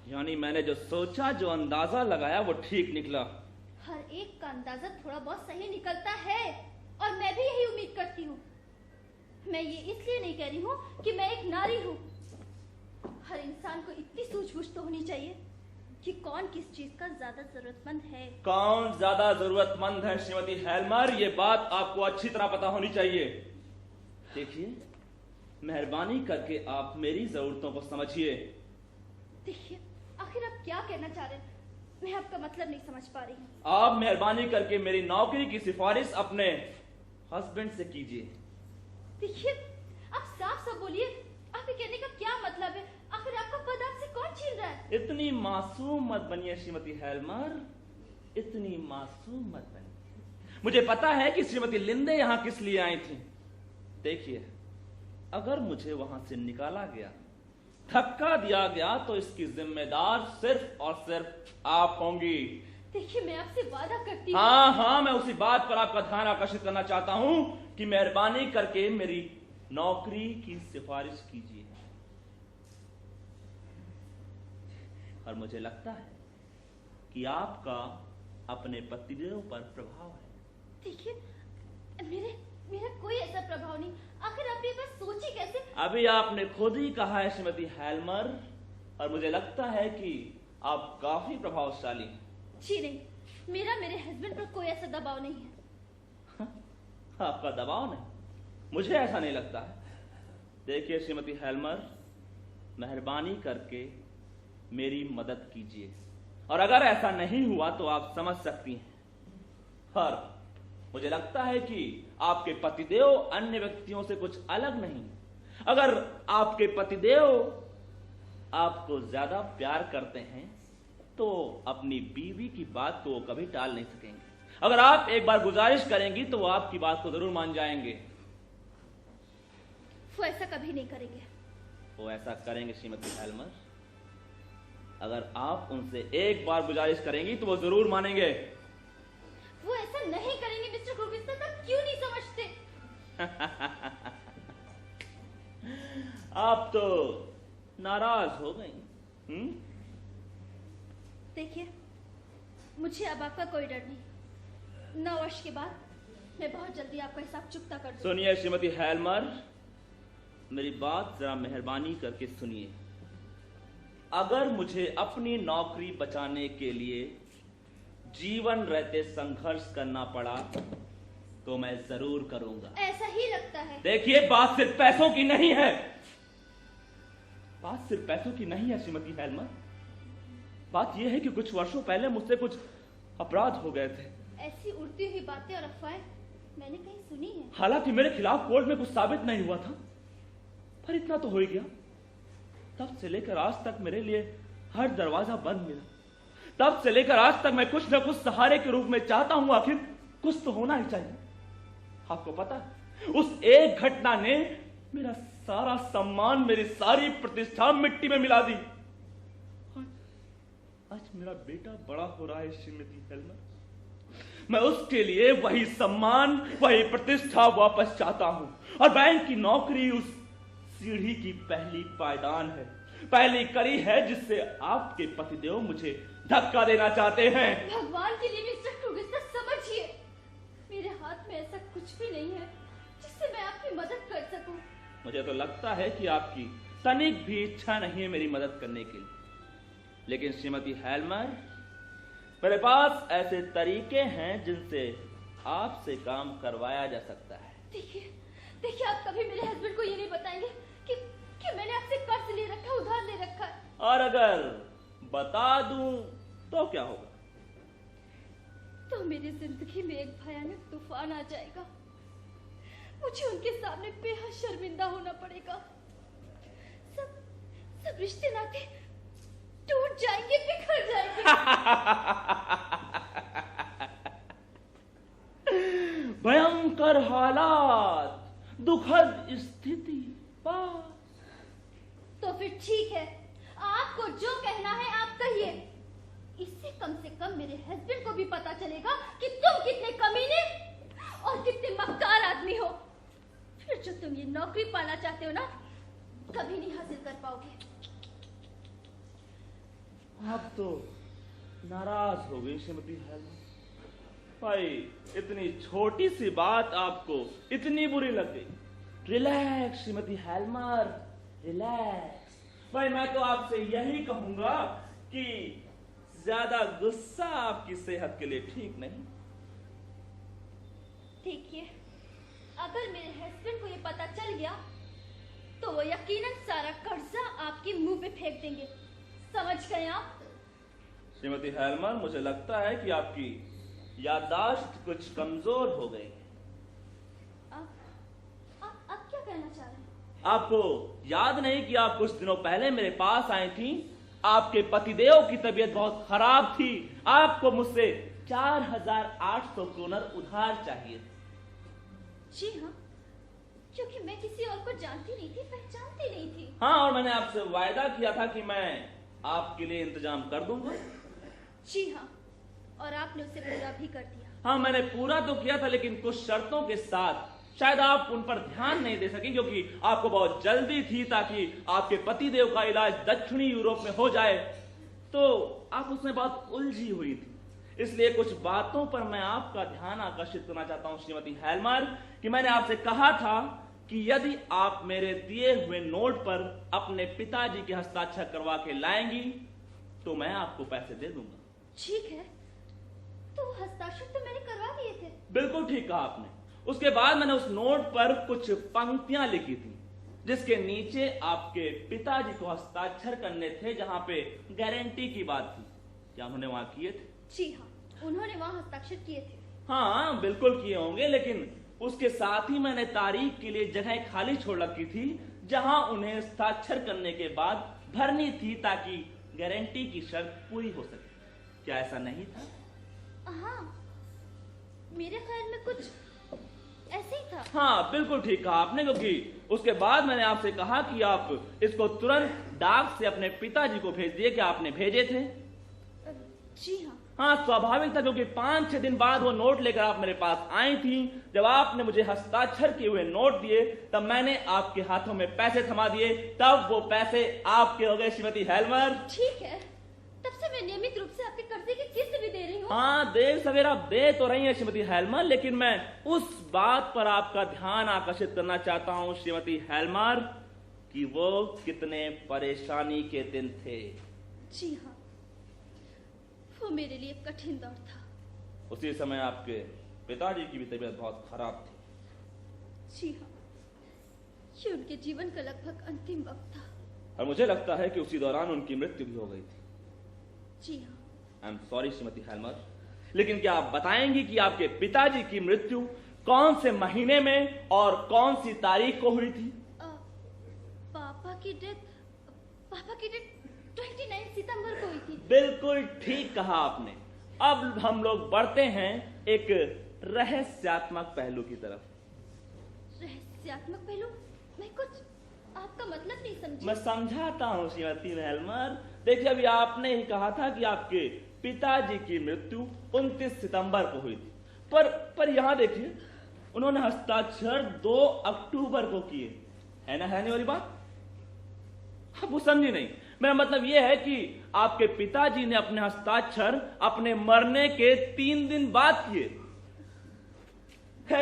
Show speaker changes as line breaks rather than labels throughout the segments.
यानी मैंने जो सोचा, जो अंदाजा लगाया वो ठीक निकला।
हर एक का अंदाजा थोड़ा बहुत सही निकलता है और मैं भी यही उम्मीद करती हूँ। मैं ये इसलिए नहीं कह रही हूँ कि मैं एक नारी हूँ। हर इंसान को इतनी सूझबूझ तो होनी चाहिए कि कौन किस चीज का ज्यादा जरूरतमंद है।
कौन ज्यादा जरूरतमंद है श्रीमती हेल्मर, ये बात आपको अच्छी तरह पता होनी चाहिए। देखिए, मेहरबानी करके आप मेरी जरूरतों को समझिए।
देखिए, आखिर आप क्या कहना चाह रहे हैं? मैं आपका मतलब नहीं समझ पा रही हूँ।
आप मेहरबानी करके मेरी नौकरी की सिफारिश अपने हस्बैंड से कीजिए।
देखिए, आप साफ साफ बोलिए, आपके कहने का क्या मतलब है? आखिर आपका पद आपसे कौन छीन रहा है?
इतनी मासूम मत बनिए श्रीमती हेल्मर, इतनी मासूम मत बनिए। मुझे पता है कि श्रीमती लिंदे यहाँ किस लिए आई थी। देखिए, अगर मुझे वहां से निकाला गया, धक्का दिया गया, तो इसकी जिम्मेदार सिर्फ और सिर्फ आप होंगी।
देखिए, मैं आपसे वादा करती हूँ।
हाँ, मैं उसी बात पर आपका ध्यान आकर्षित करना चाहता हूँ कि मेहरबानी करके मेरी नौकरी की सिफारिश कीजिए। और मुझे लगता है कि आपका अपने पतिदेव पर प्रभाव है।
देखिए, मेरा कोई ऐसा प्रभाव नहीं। आखिर आप ये बात सोची कैसे?
अभी आपने खुद ही कहा है श्रीमती हेल्मर, और मुझे लगता है कि आप काफी प्रभावशाली हैं।
जी नहीं, मेरे हस्बैंड पर कोई ऐसा दबाव नहीं है।
आपका दबाव नहीं? मुझे ऐसा नहीं लगता है। देखिए श्रीमती हेल्मर, मेहरबानी करके मेरी मदद कीजिए, और अगर ऐसा नहीं हुआ तो आप समझ सकती हैं। पर मुझे लगता है कि आपके पतिदेव अन्य व्यक्तियों से कुछ अलग नहीं। अगर आपके पतिदेव आपको ज्यादा प्यार करते हैं तो अपनी बीवी की बात को वो कभी टाल नहीं सकेंगे। अगर आप एक बार गुजारिश करेंगी तो वो आपकी बात को जरूर मान जाएंगे।
वो ऐसा कभी नहीं करेंगे।
वो ऐसा करेंगे श्रीमती हेल्मर। अगर आप उनसे एक बार गुजारिश करेंगी तो वो जरूर मानेंगे।
वो ऐसा नहीं करेंगे मिस्टर क्रूगिस्टन, तब क्यों नहीं समझते?
आप तो नाराज हो गई।
देखिए, मुझे अब आपका कोई डर नहीं। 9 वर्ष के बाद मैं बहुत जल्दी आपका हिसाब चुकता कर दूंगी।
सुनिए श्रीमती हेल्मर, मेरी बात जरा मेहरबानी करके सुनिए। अगर मुझे अपनी नौकरी बचाने के लिए जीवन रहते संघर्ष करना पड़ा तो मैं जरूर करूंगा।
ऐसा ही लगता है।
देखिए, बात सिर्फ पैसों की नहीं है। बात सिर्फ पैसों की नहीं है श्रीमती हेल्मर। बात यह है कि कुछ वर्षों पहले मुझसे कुछ अपराध हो गए थे।
ऐसी उड़ती हुई बातें और अफवाहें मैंने कहीं सुनी है।
हालांकि मेरे खिलाफ कोर्ट में कुछ साबित नहीं हुआ था, पर इतना तो हो ही गया। तब से लेकर आज तक मेरे लिए हर दरवाजा बंद मिला। तब से लेकर आज तक मैं कुछ न कुछ सहारे के रूप में चाहता हूं। आखिर कुछ तो होना ही चाहिए। आपको पता है, उस एक घटना ने मेरा सारा सम्मान, मेरी सारी प्रतिष्ठा मिट्टी में मिला दी। आज मेरा बेटा बड़ा हो रहा है श्रीमती हेल्मर। मैं उसके लिए वही सम्मान, वही प्रतिष्ठा वापस चाहता हूं। और बैंक की नौकरी उस सीढ़ी की पहली पायदान है, पहली कड़ी है जिससे आपके पतिदेव मुझे धक्का देना चाहते हैं।
भगवान के लिए मिस्टर क्रूगिस्टन, समझिए, मेरे हाथ में ऐसा कुछ भी नहीं है जिससे मैं आपकी मदद कर सकूं।
मुझे तो लगता है कि आपकी तनिक भी इच्छा नहीं है मेरी मदद करने की। लेकिन श्रीमती हेल्मर, मेरे पास ऐसे तरीके हैं जिनसे आपसे काम करवाया जा सकता है।
देखिए, आप कभी मेरे हस्बैंड को ये नहीं बताएंगे कि मैंने आपसे कर्ज ले रखा, उधार ले रखा है।
और अगर बता दूं तो क्या होगा?
तो मेरी जिंदगी में एक भयानक तूफान आ जाएगा। मुझे उनके सामने बेहद शर्मिंदा होना पड़ेगा। सब रिश्ते नाते टूट जाएंगे, बिखर जाएंगे।
भयंकर हालात, दुखद स्थिति।
तो फिर ठीक है, आपको जो कहना है आप कहिए। इससे कम से कम मेरे हस्बैंड को भी पता चलेगा कि तुम कितने कमीने और कितने मक्कार आदमी हो। फिर जो तुम ये नौकरी पाना चाहते हो ना, कभी नहीं हासिल कर पाओगे।
आप तो नाराज हो गई श्रीमती हेलमर। भाई इतनी छोटी सी बात आपको इतनी बुरी लग गई। Relax Shrimati Helmer, relax. भाई मैं तो आपसे यही कहूंगा कि ज्यादा गुस्सा आपकी सेहत के लिए ठीक नहीं।
देखिए, अगर मेरे हस्बैंड को ये पता चल गया तो वो यकीनन सारा कर्जा आपके मुंह पे फेंक देंगे। समझ गए आप?
श्रीमती हेलमर, मुझे लगता है कि आपकी याददाश्त कुछ कमजोर हो गई।
आप क्या कहना चाह रहे हैं?
आपको याद नहीं कि आप कुछ दिनों पहले मेरे पास आई थी? आपके पतिदेव की तबीयत बहुत खराब थी। आपको मुझसे 4,800 क्रोनर उधार चाहिए।
जी हाँ, क्योंकि मैं किसी और को जानती नहीं थी, पहचानती नहीं थी।
हाँ, और मैंने आपसे वायदा किया था कि मैं आपके लिए इंतजाम कर दूंगा।
जी हाँ, और आपने उसे पूरा भी कर दिया।
हाँ, मैंने पूरा तो किया था, लेकिन कुछ शर्तों के साथ। शायद आप उन पर ध्यान नहीं दे सके क्योंकि आपको बहुत जल्दी थी ताकि आपके पतिदेव का इलाज दक्षिणी यूरोप में हो जाए, तो आप उसमें बहुत उलझी हुई थी। इसलिए कुछ बातों पर मैं आपका ध्यान आकर्षित करना चाहता हूं श्रीमती हेलमर, कि मैंने आपसे कहा था कि यदि आप मेरे दिए हुए नोट पर अपने पिताजी के हस्ताक्षर करवा के लाएंगी तो मैं आपको पैसे दे दूंगा।
ठीक है, तो हस्ताक्षर तो मैंने करवा दिए थे।
बिल्कुल ठीक कहा आपने। उसके बाद मैंने उस नोट पर कुछ पंक्तियां लिखी थी जिसके नीचे आपके पिताजी को हस्ताक्षर करने थे, जहां पे गारंटी की बात थी। क्या उन्होंने वहां किए थे?
जी हाँ, उन्होंने वहां हस्ताक्षर किए थे।
हाँ, बिल्कुल किए होंगे, लेकिन उसके साथ ही मैंने तारीख के लिए जगह खाली छोड़ रखी थी जहां उन्हें हस्ताक्षर करने के बाद भरनी थी ताकि गारंटी की शर्त पूरी हो सके। क्या ऐसा नहीं था?
हाँ, मेरे ख्याल में कुछ ऐसे ही था।
हाँ, बिल्कुल ठीक कहा आपने, क्योंकि उसके बाद मैंने आपसे कहा कि आप इसको तुरंत डाक से अपने पिताजी को भेज दिए। क्या आपने भेजे थे?
जी हाँ।
हाँ, स्वाभाविक था, क्योंकि 5-6 दिन बाद वो नोट लेकर आप मेरे पास आई थी। जब आपने मुझे हस्ताक्षर किए हुए नोट दिए तब मैंने आपके हाथों में पैसे थमा दिए, तब वो पैसे आपके हो गए श्रीमती हेलमर।
ठीक है, तब से मैं नियमित रूप से आपके कर्जे की किस्त भी दे रही हूँ।
हाँ, देर सवेरा दे तो रही है श्रीमती हेलमर, लेकिन मैं उस बात पर आपका ध्यान आकर्षित करना चाहता हूँ श्रीमती हेलमर कि वो कितने परेशानी के दिन थे।
जी हाँ, वो मेरे लिए कठिन दौर था।
उसी समय आपके पिताजी की भी तबीयत बहुत खराब थी।
जी हाँ, ये उनके जीवन का लगभग अंतिम वक्त था।
और मुझे लगता है कि उसी दौरान उनकी मृत्यु भी हो गई थी।
जी हाँ।
I am sorry Shrimati Helmer, लेकिन क्या आप बताएंगी कि आपके पिताजी की मृत्यु कौन से महीने में और कौन सी तारीख को हुई थी?
पापा की डेथ 29 सितंबर को हुई थी।
बिल्कुल ठीक कहा आपने। अब हम लोग बढ़ते हैं एक रहस्यात्मक पहलू की तरफ।
रहस्यात्मक पहलू? मैं कुछ आपका मतलब नहीं समझी।
मैं समझाता हूँ श्रीमती हेलमर। देखिए, अभी आपने ही कहा था कि आपके पिताजी की मृत्यु 29 सितंबर को हुई थी, पर यहाँ देखिए, उन्होंने हस्ताक्षर 2 अक्टूबर को किए। है ना, है नहीं वाली बात? आप वो समझी नहीं। मेरा मतलब यह है कि आपके पिताजी ने अपने हस्ताक्षर अपने मरने के 3 दिन बाद किए।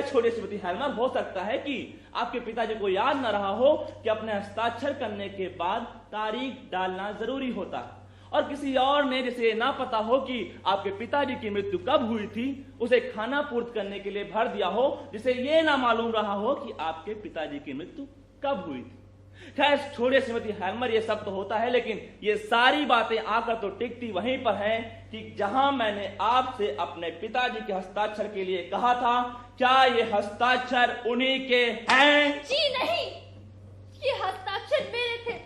छोटे श्रीमती हेलमर, हो सकता है कि आपके पिताजी को याद न रहा हो कि अपने हस्ताक्षर करने के बाद तारीख डालना जरूरी होता है, और किसी और ने जिसे ना पता हो कि आपके पिताजी की मृत्यु कब हुई थी उसे खाना पूर्ति करने के लिए भर दिया हो, जिसे ये ना मालूम रहा हो कि आपके पिताजी की मृत्यु कब हुई थी। खैर छोड़िए श्रीमती हेलमर, ये सब तो होता है, लेकिन ये सारी बातें आकर तो टिकती वहीं पर हैं कि जहां मैंने आपसे अपने पिताजी के हस्ताक्षर के लिए कहा था। क्या ये हस्ताक्षर उन्हीं के हैं?
जी नहीं, ये हस्ताक्षर मेरे थे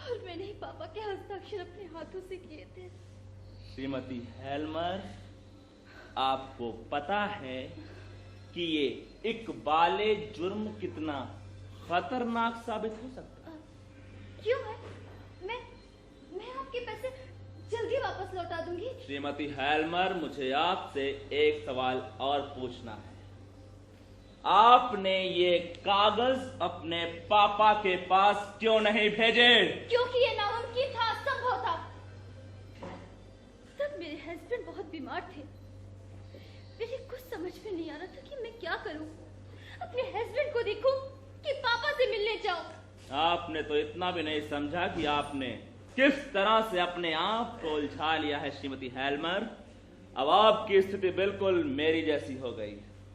और मैंने ही पापा के हस्ताक्षर अपने हाथों से किए थे।
श्रीमती हेलमर, आपको पता है कि ये इकबाले जुर्म कितना खतरनाक साबित हो सकता है?
क्यों है? मैं आपके पैसे जल्दी वापस लौटा दूंगी।
श्रीमती हेलमर, मुझे आपसे एक सवाल और पूछना है। आपने ये कागज अपने पापा के पास क्यों नहीं भेजे?
क्योंकि ये नामुमकिन था, असंभव समझ में नहीं आ रहा था कि मैं क्या करूं। अपने हस्बैंड को देखूं कि पापा से मिलने जाऊं।
आपने तो इतना भी नहीं समझा कि आपने किस तरह से अपने आप को उलझा लिया है श्रीमती हेल्मर। अब आपकी स्थिति बिल्कुल मेरी जैसी हो गई।